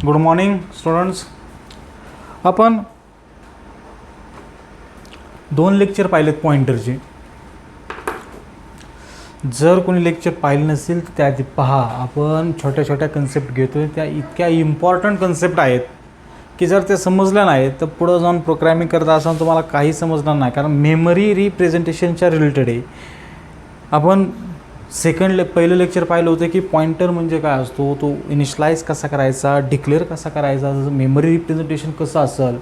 Good morning students. आपण 2 lecture पाहिलेत पॉइंटरचे. जर कोणी लेक्चर पाहिले नसेल तर त्याआधी पहा. आपण छोट्या छोट्या कन्सेप्ट घेतो, त्या इतक्या इम्पॉर्टंट कन्सेप्ट आहेत की जर ते समजल्या नाही तर पुढं जाऊन प्रोग्रॅमिंग करत असाल तुम्हाला काही समजणार नाही, कारण मेमरी रिप्रेझेंटेशनच्या रिलेटेड आहे. आपण पहिलं लेक्चर पाहिलं होतं की पॉइंटर म्हणजे काय असतो, तो इनिशलाइज कसा करायचा, डिक्लेअर कसा करायचा, मेमरी रिप्रेझेंटेशन कसं असेल,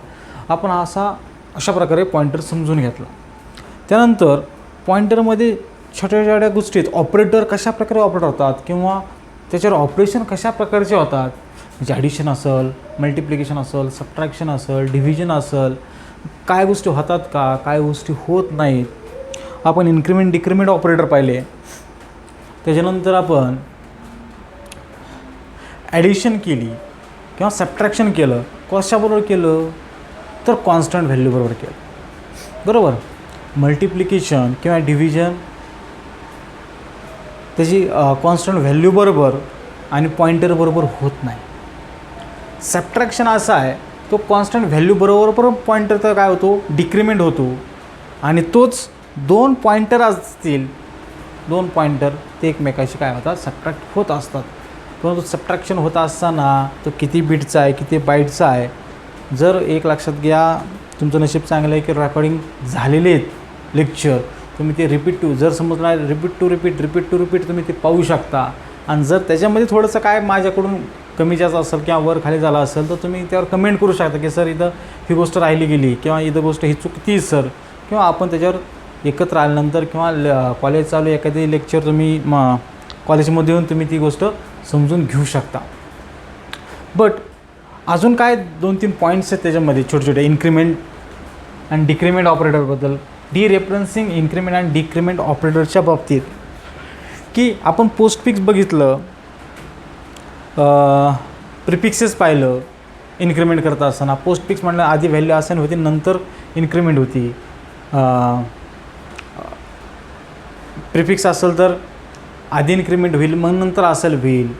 आपण अशा प्रकारे पॉइंटर समजून घेतला. त्यानंतर पॉइंटरमध्ये छोट्या छोट्या गोष्टी आहेत. ऑपरेटर कशा प्रकारे ऑपरेट होतात किंवा त्याच्यावर ऑपरेशन कशा प्रकारचे होतात, म्हणजे ॲडिशन असेल, मल्टिप्लिकेशन असेल, सबट्रॅक्शन असेल, डिव्हिजन असेल, काय गोष्टी होतात का, काय गोष्टी होत नाहीत. आपण इन्क्रिमेंट डिक्रिमेंट ऑपरेटर पाहिले. त्याच्यानंतर आपण ॲडिशन केली किंवा सबट्रॅक्शन केलं. कशाबरोबर केलं तर कॉन्स्टंट व्हॅल्यूबरोबर केलं, बरोबर. मल्टिप्लिकेशन किंवा डिव्हिजन त्याची कॉन्स्टंट व्हॅल्यूबरोबर आणि पॉइंटरबरोबर होत नाही. सबट्रॅक्शन असा आहे, तो कॉन्स्टंट व्हॅल्यूबरोबर पॉइंटरचा काय होतो, डिक्रिमेंट होतो. आणि तोच 2 पॉइंटर असतील, 2 पॉइंटर ते एकमेकाशी काय होतात, सबट्रॅक्ट होत असतात. परंतु सबट्रॅक्शन होत असताना तो किती बिटचा आहे, किती बाईटचा आहे. जर एक लक्षात घ्या, तुमचं नशीब चांगलं आहे की रेकॉर्डिंग झालेले आहेत लेक्चर, तुम्ही ते जर समजणार रिपीट टू रिपीट तुम्ही ते पाहू शकता. आणि जर त्याच्यामध्ये थोडंसं काय माझ्याकडून कमी जास्त असेल किंवा वर खाली झालं असेल तर तुम्ही त्यावर कमेंट करू शकता की सर इथं ही गोष्ट राहिली गेली किंवा इथं गोष्ट ही चुकती सर. किंवा आपण त्याच्यावर एकत्र आल्यानंतर किंवा कॉलेज चालू एखादी लेक्चर तुम्ही कॉलेजमध्ये येऊन तुम्ही ती गोष्ट समजून घेऊ शकता. बट अजून काय 2-3 पॉईंट्स आहेत त्याच्यामध्ये छोटे छोटे इन्क्रिमेंट अँड डिक्रिमेंट ऑपरेटरबद्दल. डिरेफरन्सिंग इन्क्रिमेंट अँड डिक्रिमेंट ऑपरेटरच्या बाबतीत की आपण पोस्टफिक्स बघितलं, प्रिफिक्सेस पाहिलं. इन्क्रिमेंट करत असताना पोस्टफिक्स म्हटलं आधी व्हॅल्यू असाइन होती, नंतर इन्क्रिमेंट होती. प्रिफिक्स असेल तर आधी इन्क्रिमेंट होईल, मग नंतर असेल होईल.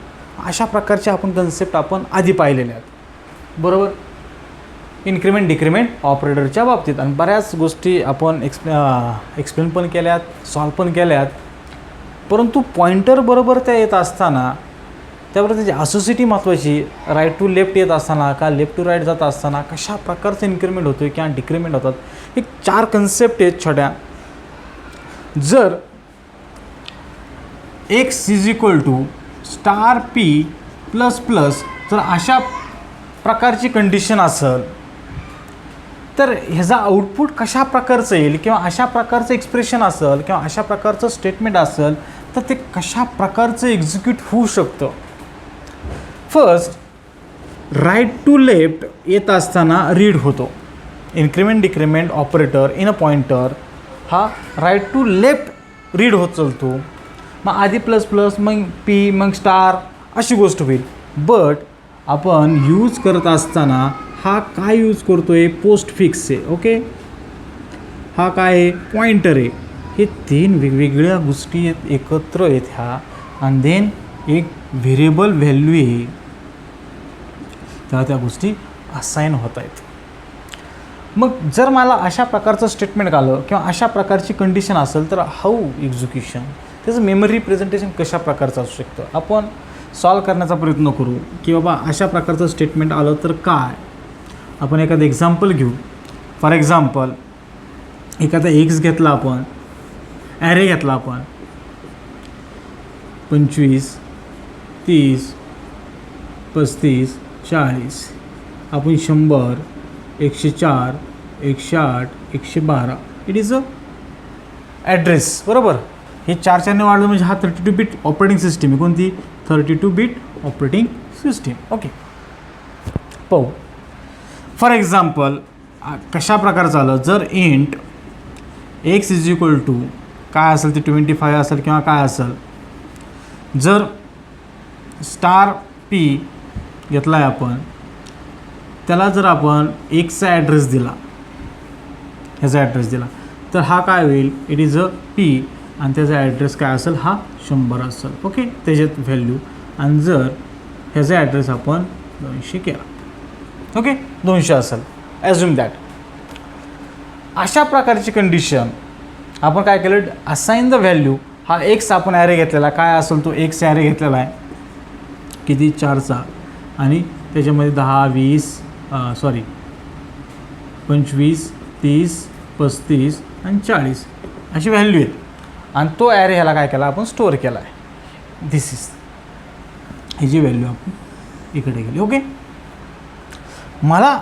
अशा प्रकारचे आपण कन्सेप्ट आपण आधी पाहिलेले आहेत, बरोबर. इन्क्रिमेंट डिक्रिमेंट ऑपरेटरच्या बाबतीत आणि बऱ्याच गोष्टी आपण एक्सप्लेन पण केल्यात, सॉल्व पण केल्यात. परंतु पॉइंटरबरोबर त्या येत असताना त्याबरोबर त्याची असोसिएटी महत्त्वाची. राईट टू लेफ्ट येत असताना का लेफ्ट टू राईट जात असताना कशा प्रकारचं इन्क्रिमेंट होतो किंवा डिक्रिमेंट होतात, एक 4 कन्सेप्ट आहेत छोट्या. जर x = स्टार p ++ जर अशा प्रकारची कंडिशन असेल तर ह्याचा आउटपुट कशा प्रकारचं येईल किंवा अशा प्रकारचं एक्सप्रेशन असेल किंवा अशा प्रकारचं स्टेटमेंट असेल तर ते कशा प्रकारचं एक्झिक्यूट होऊ शकतं. फर्स्ट राईट टू लेफ्ट येत असताना रीड होतो. Increment decrement operator in a pointer हा राईट टू लेफ्ट रीड होत चालतो. मग आधी ++, मग p, मग स्टार अशी गोष्ट होईल. बट आपण यूज करत असताना हा काय यूज करतो आहे, पोस्टफिक्स आहे. ओके, हा काय आहे, पॉइंटर आहे. हे 3 वेगवेगळ्या गोष्टी आहेत, एकत्र आहेत ह्या. आणि देन एक व्हेरिएबल व्हॅल्यू आहे, त्या गोष्टी असाइन होत आहेत. मग जर मला अशा प्रकारचं स्टेटमेंट आलं किंवा अशा प्रकारची कंडिशन असेल तर हाऊ एक्झिक्युशन, त्याचं मेमरी रिप्रेझेंटेशन कशा प्रकारचं असू शकतं, आपण सॉल्व करण्याचा प्रयत्न करू. की बाबा अशा प्रकारचं स्टेटमेंट आलं तर काय. आपण एखादं एक्झाम्पल घेऊ. फॉर एक्झाम्पल एखादा एक्स घेतला, आपण ॲरे घेतला, आपण 25, 30, 35, 40, आपण 100, 104, 108, 112. इट इज अ ॲड्रेस, बरोबर. हे 4 वाढलं म्हणजे हा 32 बिट ऑपरेटिंग सिस्टीम आहे. कोणती, 32 बिट ऑपरेटिंग सिस्टीम. ओके, पाहू. फॉर एक्झाम्पल कशा प्रकारचं आलं, जर इंट x = काय असेल ते 25 असेल किंवा काय असेल. जर स्टार p घेतला आहे आपण, त्याला जर आपण एक्सचा ॲड्रेस दिला, ह्याचा ॲड्रेस दिला तर हा काय होईल, इट इज अ p आणि त्याचा ॲड्रेस काय असेल, हा 100 असेल. ओके, त्याच्यात व्हॅल्यू आणि जर ह्याचा ॲड्रेस आपण 200 केला, ओके, 200 असेल, ॲज्युम दॅट. अशा प्रकारची कंडिशन आपण काय केलं, असाइन द व्हॅल्यू. हा एक्स आपण ॲरे घेतलेला, काय असेल तो एक्स ॲरे घेतलेला आहे, किती 4चा, आणि त्याच्यामध्ये 10 20 25 30 35 आणि 40 अशी व्हॅल्यू आहेत. आणि तो ॲरे ह्याला काय केला आपण स्टोअर केला आहे. दिस इज ह्याची व्हॅल्यू आपण इकडे गेली. ओके, मला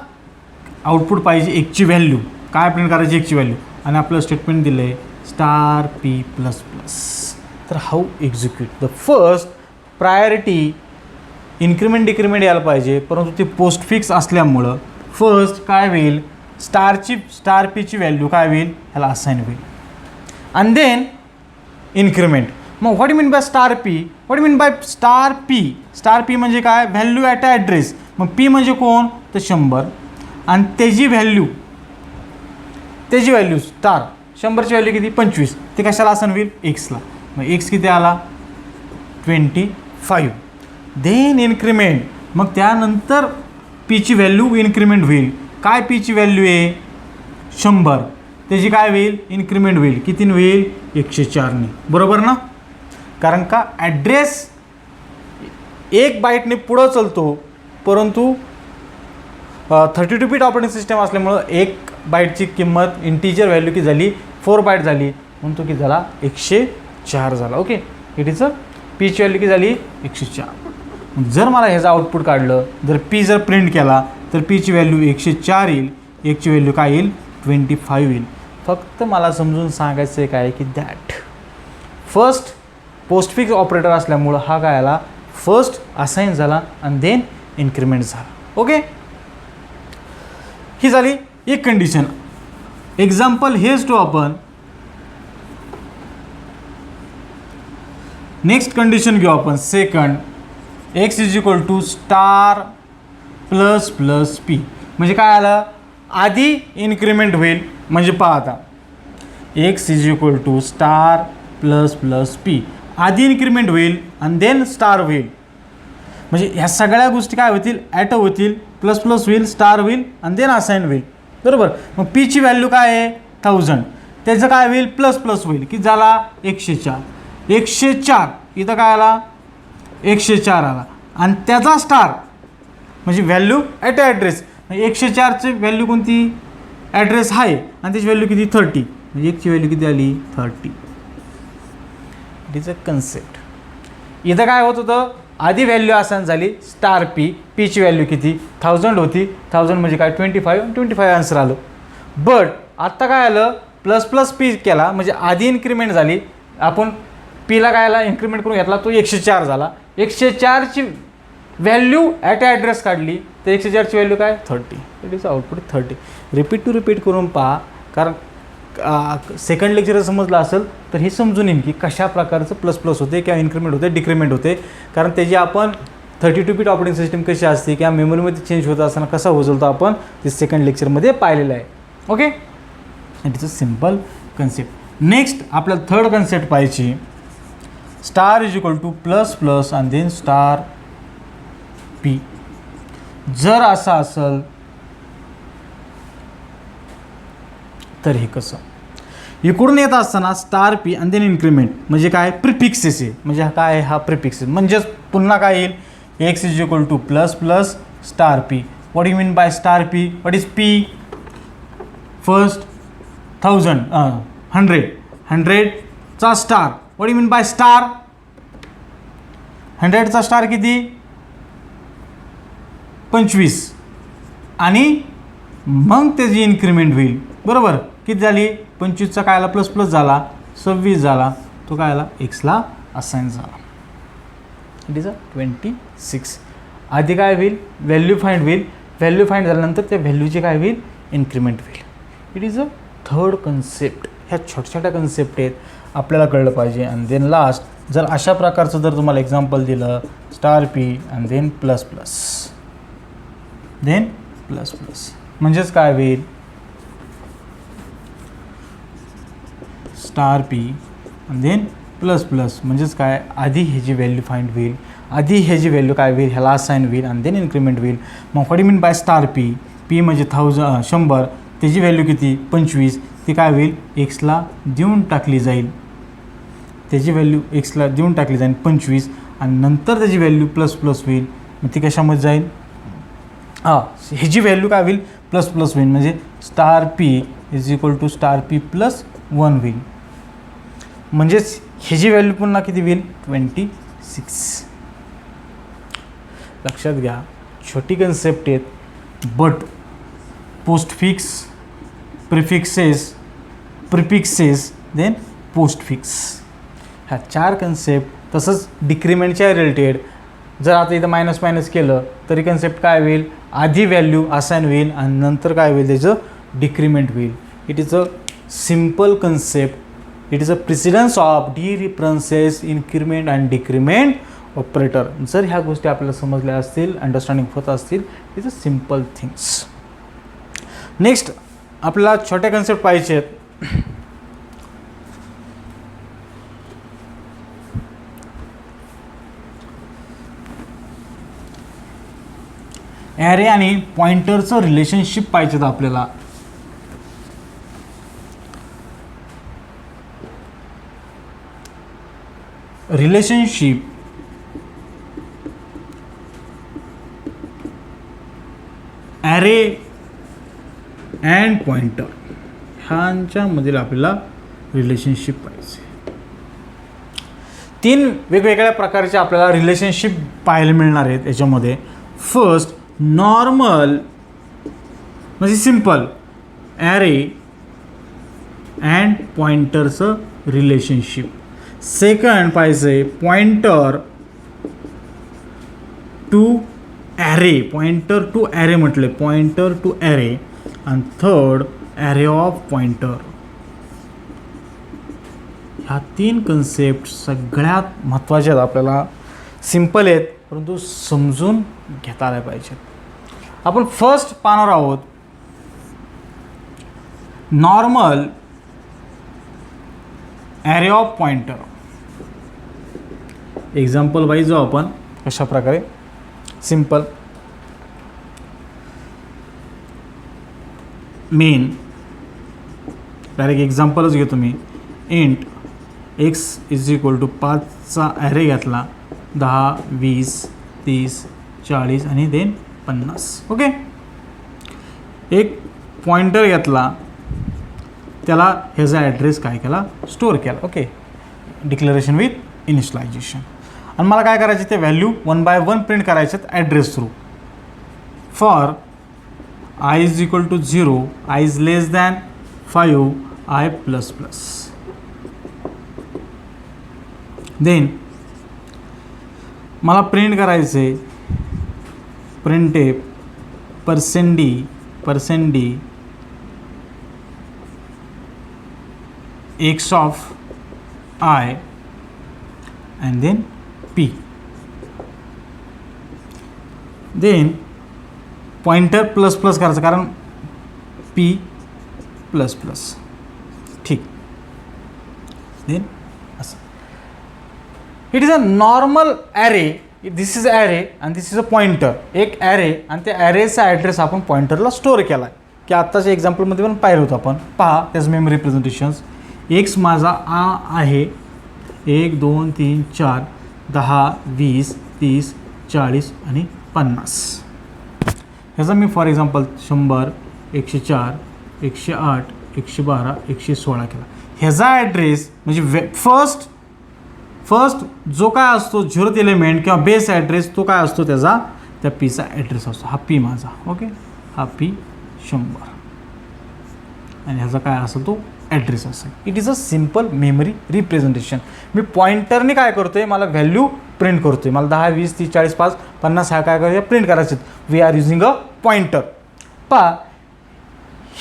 आउटपुट पाहिजे एकची व्हॅल्यू, काय प्रिंट करायची एकची व्हॅल्यू, आणि आपलं स्टेटमेंट दिलं आहे स्टार पी प्लस प्लस. तर how execute the first priority, increment decrement यायला पाहिजे, परंतु ते पोस्ट फिक्स असल्यामुळं फर्स्ट काय होईल, स्टार पीची व्हॅल्यू काय होईल ह्याला असाइन होईल, आणि देन इन्क्रिमेंट. मग what you mean by star P, what you mean by star P. Star P म्हणजे काय, व्हॅल्यू ॲट अ ॲड्रेस. मग पी म्हणजे कोण, तर 100, आणि त्याची व्हॅल्यू स्टार 100ची व्हॅल्यू किती 25, ते कशाला असाइन होईल एक्सला. मग एक्स किती आला 25. देन इन्क्रिमेंट, मग त्यानंतर पीची व्हॅल्यू इन्क्रिमेंट होईल. काय पीची व्हॅल्यू आहे 100, त्याची काय होईल इन्क्रिमेंट होईल, कितीने होईल 104ने, बरोबर ना. कारण का ॲड्रेस 1 बाईटने पुढं चालतो, परंतु 32 बिट ऑपरेटिंग सिस्टम असल्यामुळं 1 बाईटची किंमत इंटिजर व्हॅल्यू की झाली 4 बाईट झाली, म्हणून तो की झाला 104 झाला. ओके, इट इज अ पीची व्हॅल्यू की झाली 104. जर मला ह्याचं आउटपुट काढलं, जर पी जर प्रिंट केला तर पीची व्हॅल्यू 104 येईल, एकची व्हॅल्यू काय येईल 25 येईल. फक्त मला समजून सांगायचं आहे काय की दॅट फर्स्ट पोस्टफिक्स ऑपरेटर असल्यामुळं हा काय आला फर्स्ट असाइन झाला आणि देन इन्क्रिमेंट झाला. ओके, ही झाली एक कंडिशन. एक्झाम्पल हेच टू आपण नेक्स्ट कंडिशन घेऊ आपण second, x is equal to star plus plus p. म्हणजे काय आलं, आधी इन्क्रिमेंट होईल, म्हणजे पहा आता x is equal to star plus plus p, आधी इन्क्रिमेंट होईल आणि देन स्टार होईल. म्हणजे ह्या सगळ्या गोष्टी काय होतील ॲट होतील, प्लस प्लस होईल, स्टार होईल आणि देन असाइन होईल, बरोबर. मग पीची व्हॅल्यू काय आहे 1000, त्याचं काय होईल प्लस प्लस होईल, की झाला 104. 104 इथं काय आला 104 आला, आणि त्याचा स्टार म्हणजे व्हॅल्यू ॲट ॲड्रेस. 104ची व्हॅल्यू कोणती ॲड्रेस आहे, आणि त्याची व्हॅल्यू किती 30, म्हणजे एकची व्हॅल्यू किती आली 30. It is a concept. इथं काय होत होतं, आधी व्हॅल्यू असाइन झाली स्टार पी, पीची व्हॅल्यू किती 1000 होती, 1000 म्हणजे काय 25 आन्सर आलं. बट आत्ता काय आलं प्लस प्लस पी केला, म्हणजे आधी इन्क्रिमेंट झाली, आपण पीला काय आला इन्क्रिमेंट करून घेतला, तो 104 झाला. 104ची व्हॅल्यू ॲट ॲड्रेस काढली, तर 104ची व्हॅल्यू काय 30. It is output 30. रिपीट करून पहा, कारण सेकंड लेक्चर समजलं असेल तर हे समजून येईल की कशा प्रकारचं प्लस प्लस होते किंवा इन्क्रिमेंट होते डिक्रिमेंट होते. कारण त्याची आपण 32 बिट ऑपरेटिंग सिस्टम कशी असते किंवा मेमरीमध्ये चेंज होत असताना कसा होतो आपण ते सेकंड लेक्चरमध्ये पाहिलेलं आहे. Okay, it is a simple concept. Next आपल्याला थर्ड कन्सेप्ट पाहिजे, star is equal to plus plus आणि देन स्टार पी. जर असं असेल तर हे कसं, इकडून येत असताना स्टार पी आणि देन इन्क्रिमेंट म्हणजे काय प्रिफिक्सेस आहे, म्हणजे काय हा प्रिफिक्सेस म्हणजेच पुन्हा काय येईल X is equal to plus plus star P. What you mean by star P, what is P, first 100चा star. What you mean by star, 100चा स्टार किती 25, आणि मग त्याची इन्क्रिमेंट होईल, बरोबर. किती झाली 25चा काय आला प्लस प्लस झाला 26 झाला, तो काय आला एक्सला असाइन झाला. इट इज अ 26. आधी काय होईल व्हॅल्यू फाइंड होईल, व्हॅल्यू फाइंड झाल्यानंतर त्या व्हॅल्यूची काय होईल इन्क्रिमेंट होईल. It is a third concept. ह्या छोट्या छोट्या कन्सेप्ट आहेत, आपल्याला कळलं पाहिजे. आणि देन लास्ट जर अशा प्रकारचं जर तुम्हाला एक्झाम्पल दिलं स्टार पी आणि then plus plus then plus plus म्हणजेच काय होईल स्टार पी आणि देन प्लस प्लस म्हणजेच काय, आधी ह्याची व्हॅल्यू फाइंड होईल, आधी ह्याची व्हॅल्यू काय होईल, ह्याला असाइन होईल आणि देन इन्क्रीमेंट होईल. मग what mean by star P, P म्हणजे 100, त्याची व्हॅल्यू किती 25, ती काय होईल एक्सला देऊन टाकली जाईल, त्याची व्हॅल्यू एक्सला देऊन टाकली जाईल 25 आणि नंतर त्याची व्हॅल्यू प्लस प्लस होईल. मग ती कशामध्ये जाईल, ह्याची व्हॅल्यू काय होईल प्लस प्लस होईल, म्हणजे star p is equal to star p plus 1 होईल. म्हणजेच ह्याची व्हॅल्यू पुन्हा किती होईल 26. लक्षात घ्या, छोटी कन्सेप्ट आहेत but postfix, prefixes, prefixes then postfix, ह्या 4 कन्सेप्ट. तसंच डिक्रिमेंटच्या रिलेटेड जर आता इथं मायनस मायनस केलं तरी कन्सेप्ट काय होईल, आधी व्हॅल्यू असाइन होईल आणि नंतर काय होईल त्याचं डिक्रिमेंट होईल. It is a simple concept, it is a precedence of dereferences, increment and decrement operator. जर ह्या गोष्टी आपल्याला समजल्या असतील, अंडरस्टँडिंग होत असतील, it is a simple things. Next आपल्याला छोटे कन्सेप्ट पाहिजे आहेत. ॲरे आणि पॉइंटरचं रिलेशनशिप पाहिजे आपल्याला. रिलेशनशिप ॲरे अँड पॉइंटर ह्यांच्यामधील आपल्याला रिलेशनशिप पाहिजे. 3 वेगवेगळ्या प्रकारचे आपल्याला रिलेशनशिप पाहायला मिळणार आहेत याच्यामध्ये. फर्स्ट नॉर्मल म्हणजे सिम्पल ॲरे अँड पॉइंटरचं रिलेशनशिप. सेकंड पाहिजे pointer to array, pointer to array म्हटले, पॉइंटर टू ॲरे. आणि थर्ड ॲरे ऑफ पॉइंटर. ह्या 3 कन्सेप्ट सगळ्यात महत्त्वाचे आहेत आपल्याला. सिम्पल आहेत परंतु समजून घेता आल्या पाहिजेत. आपण फर्स्ट पाहणार आहोत normal array of pointer. Example wise जाऊ आपण कशा प्रकारे. सिम्पल मेन डायरेक्ट एक्झाम्पलच घेतो मी. Int X is equal to 5चा ॲरे घेतला, 10, 20, 30, 40 आणि देन 50. ओके. एक पॉइंटर घेतला, त्याला ह्याचा ॲड्रेस काय केला स्टोअर केला. ओके. Declaration with initialization. आणि मला काय करायचे ते व्हॅल्यू 1 by 1 प्रिंट करायचे address through. For I is equal to 0, I is less than 5, I plus plus. Then मला प्रिंट करायचे printf %d x of I and then p. Then pointer plus plus करायचं कारण P plus plus. ठीक. Then असं it is a normal array. This is array and this is a pointer. एक array आणि त्या ॲरेचा address आपण पॉइंटरला store केला आहे की आत्ताच्या एक्झाम्पलमध्ये पण पाहिलं होतं आपण. पहा त्याचं मेमरी रिप्रेझेंटेशन्स. एक्स माझा आहे 1 2 3 4 10 20 30 40 आणि 50. ह्याचा मी फॉर एक्झाम्पल 100 104 108 112 116 केला. ह्याचा ॲड्रेस म्हणजे फर्स्ट जो काय असतो 0th एलिमेंट किंवा बेस ॲड्रेस तो काय असतो त्याचा, त्या पीचा ॲड्रेस असतो. हा पी माझा. ओके. हा पी 100 आणि ह्याचा काय असेल तो ॲड्रेस असेल. It is a simple memory representation. मी पॉइंटरने काय करतो आहे, मला व्हॅल्यू प्रिंट करतो आहे. मला 10 20 30 40 5 50 ह्या काय करायचं प्रिंट करायचे. We are using a pointer. पहा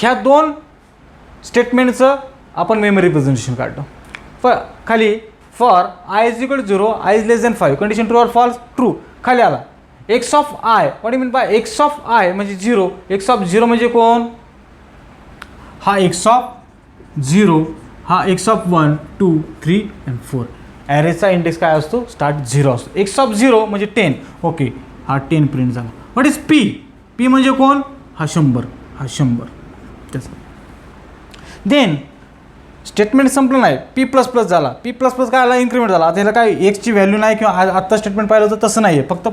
ह्या 2 स्टेटमेंटचं आपण मेमरी रिप्रेझेंटेशन काढतो. खाली for i is equal to 0, i is less than 5, condition true or false, true. खाली आला x of i. What you mean by x of i म्हणजे 0. X of 0 म्हणजे कोण, हा एक्स ऑफ 0, हा एक्स ऑफ 1 2 3 and 4. ॲरेचा इंडेक्स काय असतो, start 0 असतो. एक्स ऑफ 0 म्हणजे 10. ओके, हा 10 प्रिंट झाला. What is P? पी म्हणजे कोण? हा 100, हा 100 त्याचा. देन स्टेटमेंट संपलं नाही, पी प्लस प्लस झाला. पी प्लस प्लस काय आला? इन्क्रीमेंट झाला. आता ह्याला काय एक्सची व्हॅल्यू नाही किंवा आत्ता स्टेटमेंट पाहिलं होतं तसं नाही आहे, फक्त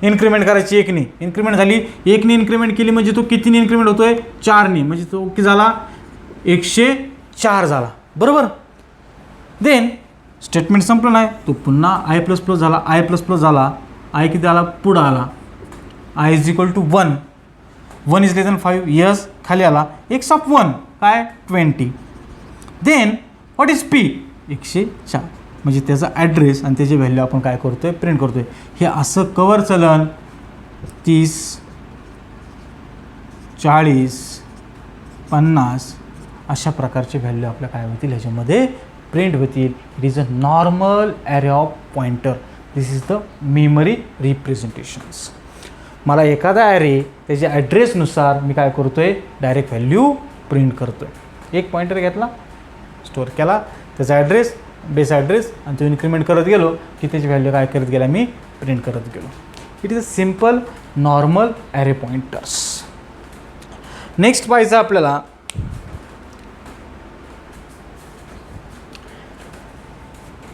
इन्क्रीमेंट करायची. एकनी इन्क्रीमेंट झाली, एकनी इन्क्रीमेंट केली म्हणजे तो कितीने इन्क्रीमेंट होतोय? 4नी, म्हणजे तो किती झाला? 104 झाला. बरोबर. देन स्टेटमेंट संपलं नाही, तो पुन्हा आय प्लस प्लस झाला. आय प्लस प्लस झाला, आय किती आला? पुढं आला. I is equal to 1. 1 is less than 5. Yes, खाली आला. एक्स ऑफ 1 काय? 20. Then what is P? 104, म्हणजे त्याचा ॲड्रेस आणि त्याची व्हॅल्यू आपण काय करतोय? प्रिंट करतोय. हे असं कवर चलन 30, 40, 50 अशा प्रकारचे व्हॅल्यू आपल्या काय होतील? ह्याच्यामध्ये प्रिंट होतील. It is a normal array of pointer. This is the memory representations. मला एखादा ॲरे त्याच्या ॲड्रेसनुसार मी काय करतोय? डायरेक्ट व्हॅल्यू प्रिंट करतोय. एक पॉइंटर घेतला, स्टोअर केला, त्याचा ॲड्रेस, बेस ॲड्रेस, आणि तो इन्क्रीमेंट करत गेलो की त्याची व्हॅल्यू काय करत गेला? मी प्रिंट करत गेलो. It is a simple normal array pointers. Next पाहिजे आपल्याला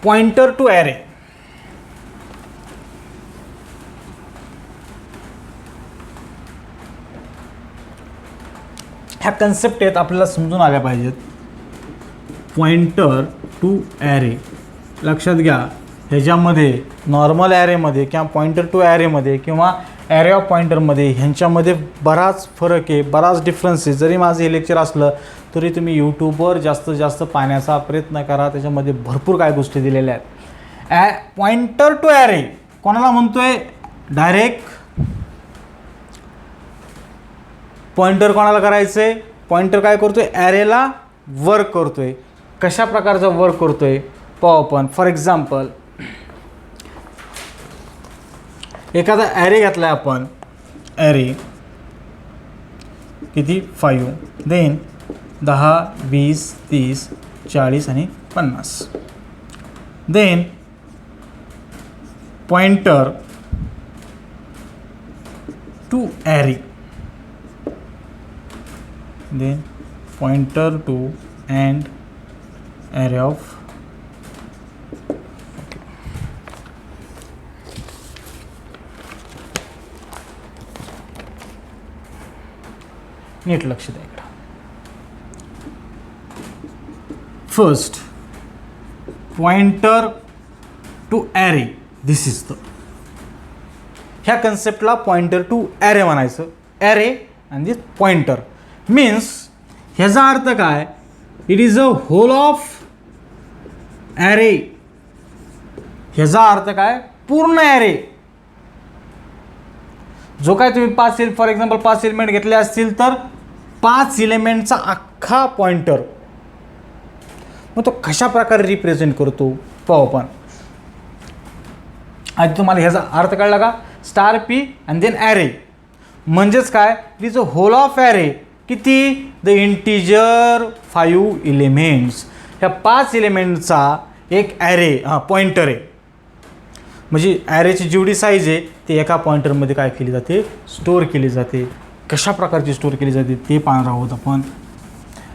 पॉइंटर टू ॲरे. ह्या कन्सेप्ट आहेत आपल्याला समजून आल्या पाहिजेत. पॉइंटर टू ॲरे लक्षात घ्या. ह्याच्यामध्ये नॉर्मल ॲरेमध्ये किंवा पॉइंटर टू ॲरेमध्ये किंवा ॲरे ऑफ पॉइंटरमध्ये ह्यांच्यामध्ये बराच फरक आहे, बराच डिफरन्स आहे. जरी माझं हे लेक्चर असलं तरी तुम्ही यूट्यूबवर जास्तीत जास्त पाहण्याचा प्रयत्न करा. त्याच्यामध्ये भरपूर काय गोष्टी दिलेल्या आहेत. पॉइंटर टू ॲरे कोणाला म्हणतोय? डायरेक्ट पॉइंटर कोणाला करायचं आहे? पॉइंटर काय करतोय? ॲरेला वर्क करतोय. कशा प्रकारचा वर्क करतोय पाहू आपण. फॉर एक्झाम्पल, एखादा ॲरे घेतला आहे आपण. ॲरे किती? 5. देन 10, 20, 30, 40 आणि 50. Then pointer to array. Then pointer to and array of. नीट लक्ष द्या इकडं. First pointer to array. This is the, ह्या कन्सेप्टला पॉइंटर टू ॲरे म्हणायचं. ॲरे आणि दिस पॉइंटर मीन्स ह्याचा अर्थ काय? It is a whole of array. ह्याचा अर्थ काय? पूर्ण ॲरे. जो काय तुम्ही 5 फॉर एक्झाम्पल 5 एलिमेंट घेतले असतील तर 5 एलिमेंटचा अख्खा पॉइंटर. मग तो कशा प्रकारे रिप्रेझेंट करतो पाहू आपण. आधी तुम्हाला ह्याचा अर्थ कळला का? Star P and then array म्हणजेच काय? It is a whole of array. किती? The integer 5 elements. ह्या 5 एलिमेंटचा एक ॲरे पॉइंटर आहे. म्हणजे ॲरेची जेवढी साईज आहे ती एका पॉइंटरमध्ये काय केली जाते? स्टोअर केली जाते. कशा प्रकारची स्टोअर केली जाते ते पाहणार आहोत आपण.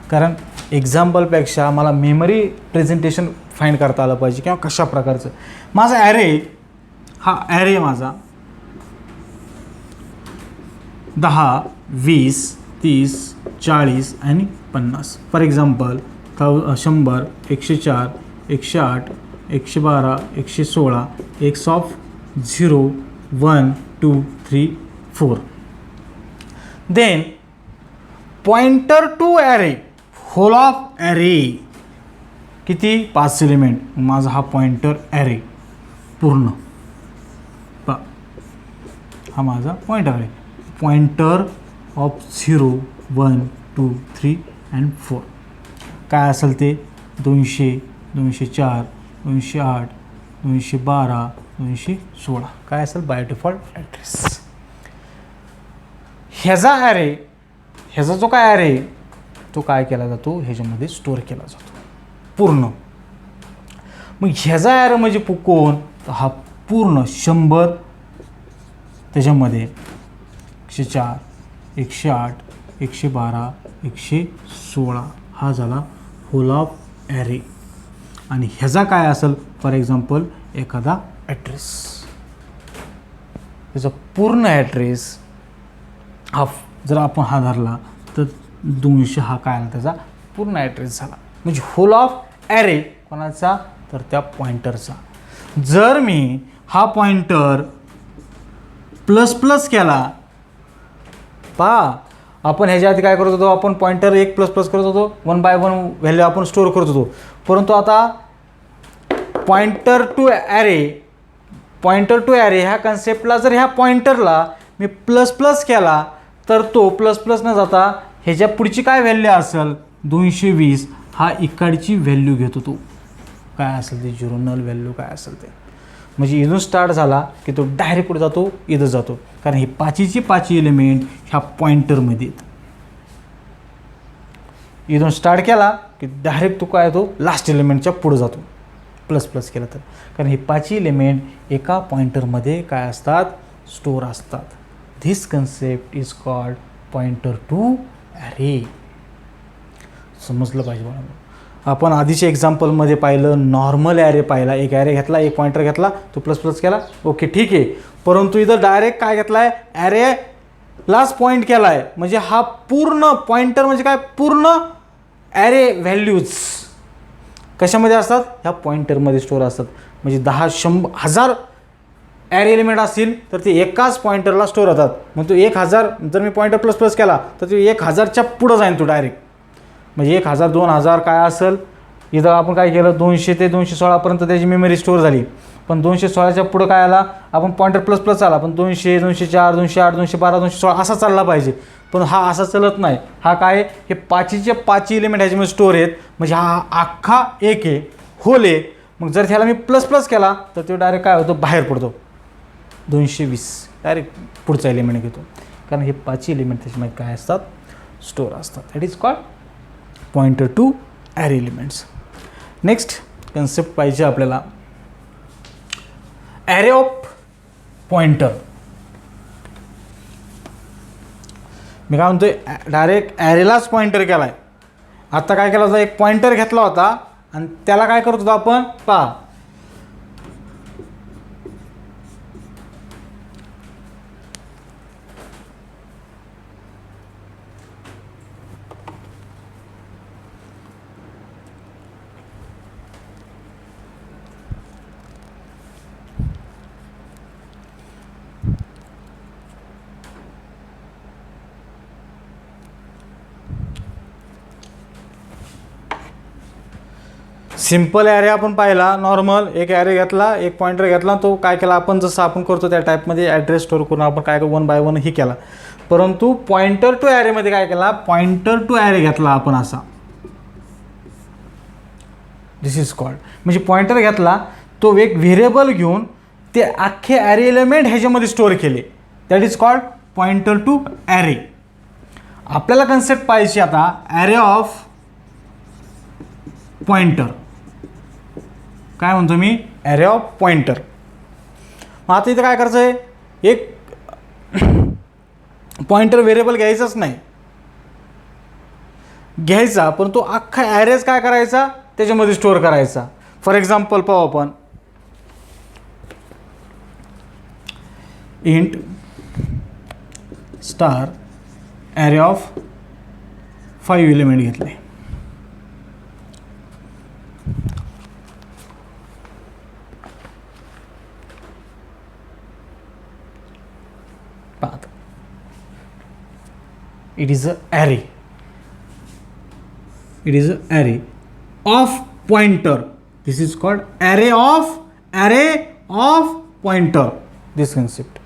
कारण एक्झाम्पलपेक्षा मला मेमरी प्रेझेंटेशन फाईंड करता आलं पाहिजे किंवा कशा प्रकारचं. माझा ॲरे, हा ॲरे माझा 10, 20, 30, 40 आणि 50. For example 100, 104, 108, 112, 116, x of 0, 1, 2, 3, 4. Then pointer to array, whole of array. किती? 5 एलिमेंट. माझा हा पॉइंटर ॲरे पूर्ण. हा माझा पॉइंटर आहे. Pointer of 0, 1, 2, 3 and 4. काय असेल ते? 200, 204, 208, 212, 216. काय असेल? By default address. ह्याचा ॲरे, ह्याचा जो काय ॲरे तो काय केला जातो? ह्याच्यामध्ये स्टोअर केला जातो पूर्ण. मग ह्याचा ॲरे म्हणजे कोण, तर हा पूर्ण 100 त्याच्यामध्ये 104 108 112 116 हा झाला होल ऑफ ॲरे. आणि ह्याचा काय असेल, फॉर एक्झाम्पल एखादा ॲड्रेस, त्याचा पूर्ण ॲड्रेस हा जर आपण हा धरला तर 200 हा काय आला त्याचा पूर्ण ॲड्रेस झाला. म्हणजे होल ऑफ ॲरे कोणाचा, तर त्या पॉइंटरचा. जर मी हा पॉइंटर प्लस प्लस केला, पहा आपण ह्याच्या आधी काय करत होतो, आपण पॉइंटर एक प्लस प्लस करत होतो, 1 बाय 1 व्हॅल्यू आपण स्टोअर करत होतो. परंतु आता पॉइंटर टू ॲरे ह्या कन्सेप्टला जर ह्या पॉइंटरला मी प्लस प्लस केला तर तो प्लस प्लस न जाता ह्याच्या पुढची काय व्हॅल्यू असेल 220 हा इकडची व्हॅल्यू घेतो, तो काय असेल ते झिरो व्हॅल्यू काय असेल ते. म्हणजे इथून स्टार्ट झाला की तो डायरेक्ट कुठे जातो, इथं जातो, कारण हे पाचीचे एलिमेंट ह्या पॉइंटरमध्ये आहेत. इथून स्टार्ट केला की डायरेक्ट तो काय येतो लास्ट एलिमेंटच्या पुढे जातो प्लस प्लस केलं तर, कारण हे 5 एलिमेंट एका पॉइंटरमध्ये काय असतात, स्टोअर असतात. This concept is called pointer to array. समजलं पाहिजे मला. आपण आधीच्या एक्झाम्पलमध्ये पाहिलं नॉर्मल ॲरे पाहिला, एक ॲरे घेतला, एक पॉइंटर घेतला, तो प्लस प्लस केला, ओके ठीक आहे. परंतु इथं डायरेक्ट काय घेतला आहे, ॲरेलाच पॉईंट केला आहे. म्हणजे हा पूर्ण पॉइंटर म्हणजे काय, पूर्ण ॲरे व्हॅल्यूज कशामध्ये असतात, ह्या पॉइंटरमध्ये स्टोअर असतात. म्हणजे 10,000 ॲरे एलिमेंट असतील तर ते एकाच पॉइंटरला स्टोअर होतात. मग तो 1000 जर मी पॉइंटर प्लस प्लस केला तर तो 1000च्या पुढं जाईल तो डायरेक्ट. म्हणजे 1000 2000 काय असेल, इथं आपण काय केलं 200 ते 216पर्यंत त्याची मेमरी स्टोअर झाली. पण 216च्या पुढं काय आला, आपण पॉइंटर प्लस प्लस आला, पण 200 204 208 212 216 असा चालला पाहिजे. पण हा असा चालत नाही. हा काय, हे 5 एलिमेंट ह्याच्यामध्ये स्टोअर आहेत. म्हणजे हा अख्खा एक आहे, होल आहे. मग जर ह्याला मी प्लस प्लस केला तर तो डायरेक्ट काय होतो, बाहेर पडतो 220, डायरेक्ट पुढचा एलिमेंट घेतो, कारण हे 5 एलिमेंट त्याच्यामध्ये काय असतात, स्टोअर असतात. That is called pointer to array elements. Next concept पाहिजे आपल्याला ॲरे ऑफ पॉइंटर. मी काय म्हणतोय, डायरेक्ट ॲरेलाच पॉइंटर केला आहे. आता काय केला होता, एक पॉइंटर घेतला होता आणि त्याला काय करत होतो आपण, पहा सिम्पल ॲरे आपण पाहिला, नॉर्मल एक ॲरे घेतला, एक पॉइंटर घेतला, तो काय केला आपण जसं आपण करतो त्या टाईपमध्ये ॲड्रेस स्टोअर करून आपण काय 1 बाय 1 ही केला. परंतु पॉइंटर टू ॲरेमध्ये काय केला, पॉइंटर टू ॲरे घेतला आपण असा, दिस इज कॉल्ड. म्हणजे पॉइंटर घेतला, तो एक व्हेरिएबल घेऊन ते अख्खे ॲरे एलिमेंट ह्याच्यामध्ये स्टोअर केले, that is called pointer to array. आपल्याला कन्सेप्ट पाहिजे आता ॲरे ऑफ पॉइंटर. काय म्हणतो मी, ॲरे ऑफ पॉइंटर. मग आता इथं काय करायचं आहे, एक पॉइंटर व्हेरिएबल घ्यायचाच नाही, घ्यायचा पण तो अख्खा ॲरेज काय करायचा, त्याच्यामध्ये स्टोअर करायचा. फॉर एक्झाम्पल पाहू आपण, int star array of 5 element घेतले. पाहता, it is a array, it is a array of pointer, this is called array of pointer. this concept,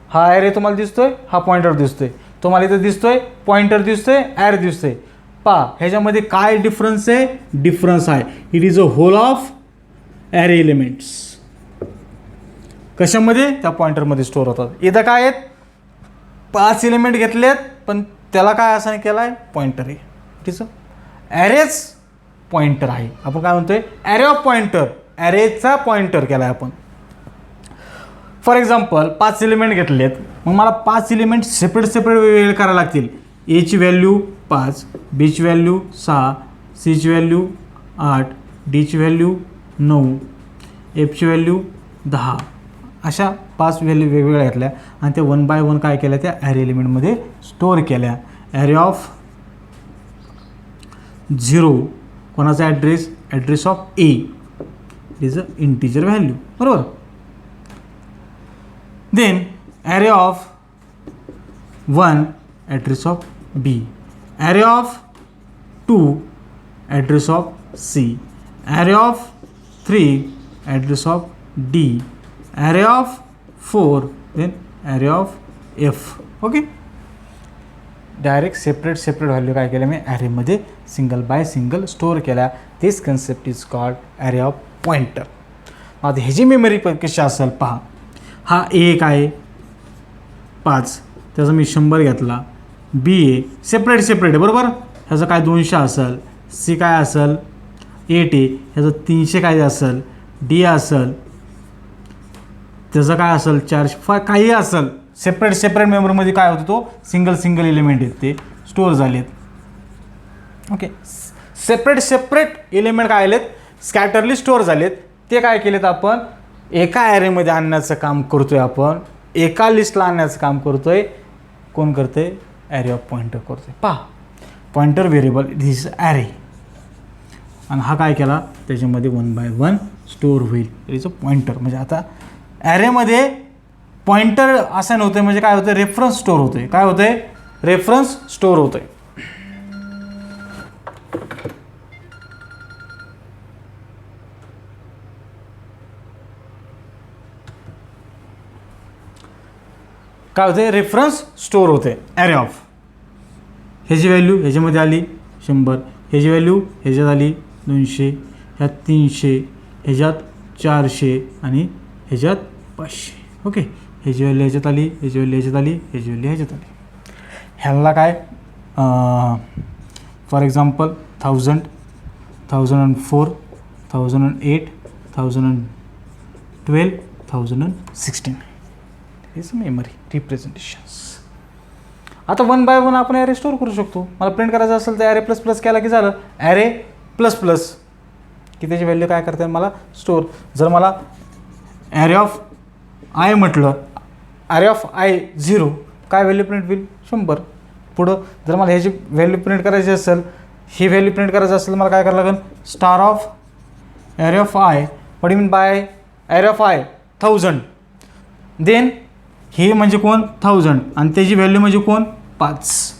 हा ॲरे तुम्हाला दिसतोय, हा पॉइंटर दिसतोय, तुम्हाला इथं दिसतोय पॉइंटर दिसतोय, ॲरे दिसतोय. पहा ह्याच्यामध्ये काय डिफरन्स आहे, डिफरन्स आहे. It is a whole of array elements. कशामध्ये, त्या पॉइंटरमध्ये स्टोअर होतात. इथं काय आहेत, 5 एलिमेंट घेतलेत, पण त्याला काय असं केलं आहे, पॉइंटर आहे. ठीक आहे, ॲरेज पॉइंटर आहे. आपण काय म्हणतोय, ॲरे ऑफ पॉइंटर, ॲरेचा पॉइंटर केला आहे आपण. फॉर एक्झाम्पल 5 एलिमेंट घेतलेत, मग मला 5 एलिमेंट सेपरेट वेगवेगळे करायला लागतील. एची व्हॅल्यू 5, बीची व्हॅल्यू 6, सीची व्हॅल्यू 8, डीची व्हॅल्यू 9, एफची व्हॅल्यू 10. अशा 5 व्हॅल्यू वेगवेगळ्या घेतल्या आणि ते 1 बाय 1 काय केल्या, त्या ॲरे एलिमेंटमध्ये स्टोअर केल्या. ॲरे ऑफ 0 कोणाचा address of A is a integer value, बरोबर. Then array of 1 address of B, array of 2 address of C, array of 3 address of D, array of 4 then array of F. Okay, direct separate value काय केल्या मी ॲरेमध्ये single by single store केल्या. This concept is called array of pointer. आता ह्याची memory पण कशी असेल पहा. हा एक आहे 5, त्याचा मी 100 घेतला. बी ए सेपरेट आहे, बरोबर. ह्याचं काय 200 असेल. सी काय असेल 8 आहे, ह्याचं 300 काय असेल. डी असेल त्याचं काय असेल 400, काही असेल. सेपरेट मेमरीमध्ये काय होतं, तो सिंगल एलिमेंट आहेत ते स्टोअर झालेत. ओके, सेपरेट एलिमेंट काय आलेत, स्कॅटरली स्टोअर झालेत. ते काय केलेत आपण एका ॲरेमध्ये आणण्याचं काम करतोय, आपण एका लिस्टला आणण्याचं काम करतोय. कोण करतोय, ॲरे ऑफ पॉइंटर करतोय. पहा, पॉइंटर व्हेरिएबल दिस ॲरे, आणि हा काय केला त्याच्यामध्ये 1 बाय 1 स्टोअर होईल. Is a pointer. म्हणजे आता ॲरेमध्ये पॉइंटर असाइन होतं, म्हणजे काय होतं, रेफरन्स स्टोअर होतोय. काय होतंय, रेफरन्स स्टोअर होतोय. काय होते, रेफरन्स स्टोअर होते. ॲरे ऑफ ह्याची व्हॅल्यू ह्याच्यामध्ये आली 100, ह्याची व्हॅल्यू ह्याच्यात आली 200, ह्यात 300, ह्याच्यात 400 आणि ह्याच्यात 500. ओके, ह्याची व्हॅल्यू ह्याच्यात आली, ह्याची व्हॅल्यू ह्याच्यात आली, ह्याची व्हॅल्यू ह्याच्यात आली. ह्याला काय फॉर एक्झाम्पल 1000, 1004, 1008, 1012, 1016 इज मेमरी रिप्रेझेंटेशन्स. आता 1 बाय 1 आपण ॲरे स्टोअर करू शकतो. मला प्रिंट करायचं असेल तर ॲरे प्लस प्लस केला की झालं. ॲरे प्लस प्लस की त्याची व्हॅल्यू काय करते मला स्टोअर. जर मला ॲरे ऑफ आय म्हटलं, ॲरे ऑफ आय 0 काय व्हॅल्यू प्रिंट होईल 100. पुढं जर मला ह्याची व्हॅल्यू प्रिंट करायची असेल, ही व्हॅल्यू प्रिंट करायची असेल, मला काय करावं लागेल, star of array of i, what you mean by array of i 1000. Then हे म्हणजे कोण 1000 आणि त्याची व्हॅल्यू म्हणजे कोण 5.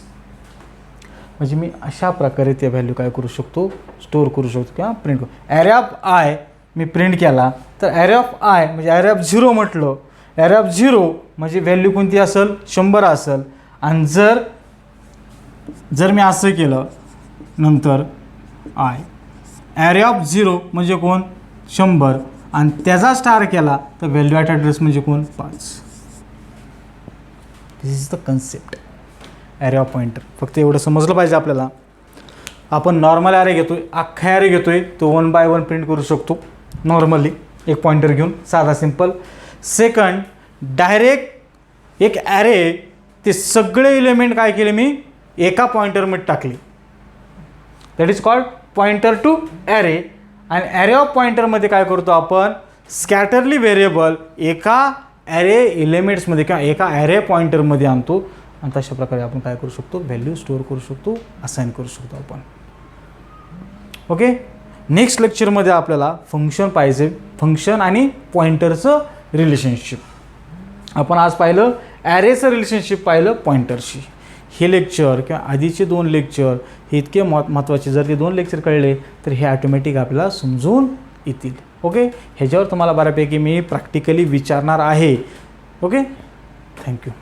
म्हणजे मी अशा प्रकारे त्या व्हॅल्यू काय करू शकतो, स्टोअर करू शकतो किंवा प्रिंट करू. Array of I me print केला तर ॲरे ऑफ आय म्हणजे ॲरे ऑफ 0 म्हटलं, ॲरे ऑफ 0 म्हणजे व्हॅल्यू कोणती असेल 100 असेल. आणि जर मी असं केलं नंतर आय ॲरे ऑफ 0 म्हणजे कोण 100 आणि त्याचा स्टार केला तर व्हॅल्यू ॲट ॲड्रेस म्हणजे कोण 5. This is the concept array of pointer. फक्त एवढं समजलं पाहिजे आपल्याला. आपण नॉर्मल ॲरे घेतोय, अख्खा ॲरे घेतोय, तो 1 बाय 1 प्रिंट करू शकतो नॉर्मली एक पॉइंटर घेऊन, साधा सिंपल. सेकंड, डायरेक्ट एक ॲरे ते सगळे एलिमेंट काय केले मी एका पॉइंटरमध्ये टाकले. That is called pointer to array. आणि ॲरे ऑफ पॉइंटरमध्ये काय करतो आपण, स्कॅटरली व्हेरिएबल एका ॲरे एलिमेंट्समध्ये किंवा एका ॲरे पॉइंटरमध्ये आणतो आणि तशा प्रकारे आपण काय करू शकतो, व्हॅल्यू स्टोअर करू शकतो, असाइन करू शकतो आपण. ओके, नेक्स्ट लेक्चरमध्ये आपल्याला फंक्शन पाहिजे, फंक्शन आणि पॉइंटरचं रिलेशनशिप. आपण आज पाहिलं ॲरेचं रिलेशनशिप पाहिलं पॉइंटरशी. हे लेक्चर किंवा आधीचे 2 लेक्चर हे इतके महत्त्वाचे. जर ते 2 लेक्चर कळले तर हे ऑटोमॅटिक आपल्याला समजून येतील. ओके, ह्याच्यावर तुम्हाला बऱ्यापैकी मी प्रॅक्टिकली विचारणार आहे. Okay, thank you.